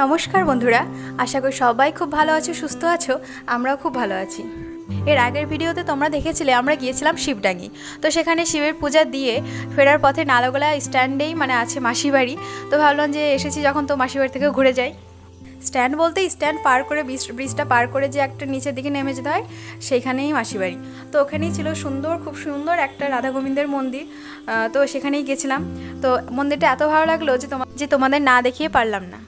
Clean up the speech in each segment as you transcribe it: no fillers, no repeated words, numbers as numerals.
নমস্কার বন্ধুরা, আশা করি সবাই খুব ভালো আছো, সুস্থ আছো। আমরাও খুব ভালো আছি। এর আগের ভিডিওতে তোমরা দেখেছিলে আমরা গিয়েছিলাম শিবডাঙ্গি। তো সেখানে শিবের পূজা দিয়ে ফেরার পথে নালাগোলা স্ট্যান্ডেই আছে মাসি বাড়ি। তো ভাবলাম যে এসেছি যখন তো মাসি বাড়ি থেকে ঘুরে যাই। স্ট্যান্ড বলতে স্ট্যান্ড পার করে ব্রিজটা পার করে যে একটা নিচের দিকে নেমে যেতে হয়, সেইখানেই মাসি বাড়ি। তো ওখানেই ছিল খুব সুন্দর একটা রাধা গোবিন্দের মন্দির। তো সেখানেই গেছিলাম। তো মন্দিরটা এত ভালো লাগলো যে তোমাদের না দেখিয়ে পারলাম না।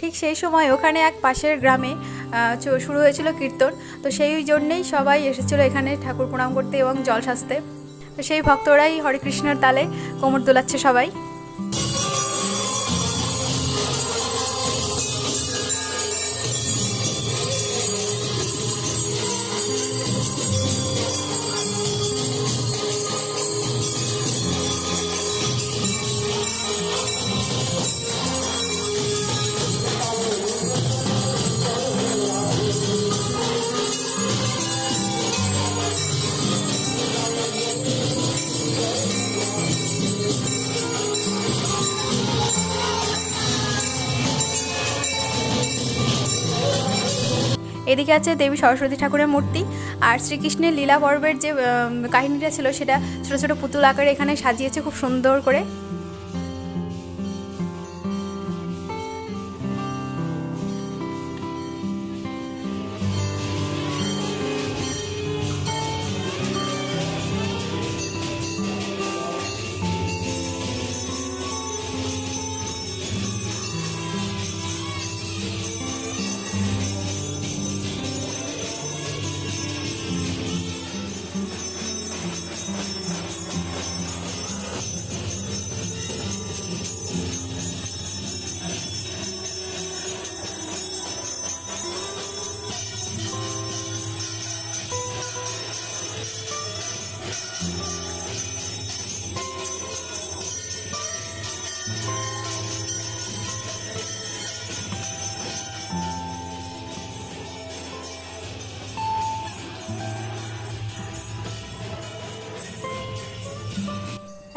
ঠিক সেই সময় ওখানে এক পাশের গ্রামে শুরু হয়েছিল কীর্তন। তো সেই জন্যেই সবাই এসেছিলো এখানে ঠাকুর প্রণাম করতে এবং জল সাজতে। তো সেই ভক্তরাই হরে কৃষ্ণের তালে কোমর দোলাচ্ছে সবাই। এদিকে আছে দেবী সরস্বতী ঠাকুরের মূর্তি। আর শ্রীকৃষ্ণের লীলা পর্বের যে কাহিনীটা ছিল সেটা ছোটো ছোটো পুতুল আকারে এখানে সাজিয়েছে খুব সুন্দর করে।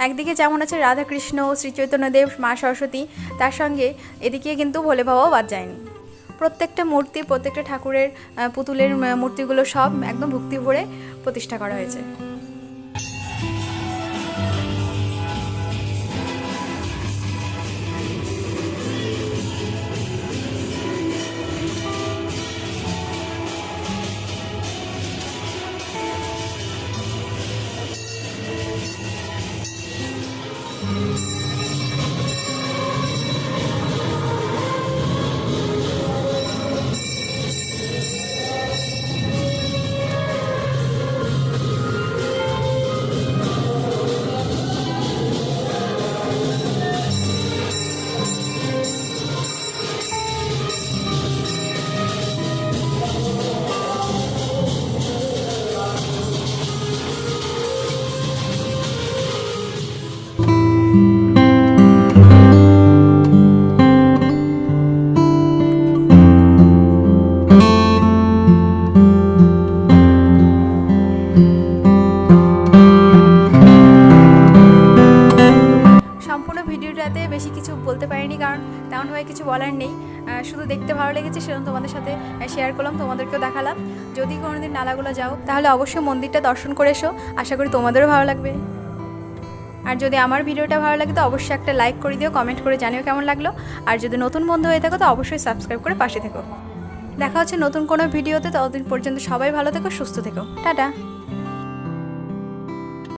একদিকে যেমন আছে রাধাকৃষ্ণ, শ্রী চৈতন্যদেব, মা সরস্বতী, তার সঙ্গে এদিকে কিন্তু ভোলে বাবাও বাদ যায়নি। প্রত্যেকটা মূর্তি, প্রত্যেকটা ঠাকুরের পুতুলের মূর্তিগুলো সব একদম ভক্তি ভরে প্রতিষ্ঠা করা হয়েছে। ভিডিওটাতে বেশি কিছু বলতে পারিনি, কারণ তেমনভাবে কিছু বলার নেই। শুধু দেখতে ভালো লেগেছে সেজন্য তোমাদের সাথে শেয়ার করলাম, তোমাদেরকেও দেখালাম। যদি কোনোদিন নালাগোলা যাও তাহলে অবশ্যই মন্দিরটা দর্শন করে এসো, আশা করি তোমাদেরও ভালো লাগবে। আর যদি আমার ভিডিওটা ভালো লাগে তো অবশ্যই একটা লাইক করে দিও, কমেন্ট করে জানিও কেমন লাগলো। আর যদি নতুন বন্ধু হয়ে থাকো তো অবশ্যই সাবস্ক্রাইব করে পাশে থেকো। দেখা হচ্ছে নতুন কোনো ভিডিওতে, ততদিন পর্যন্ত সবাই ভালো থেকো, সুস্থ থেকো। টাটা।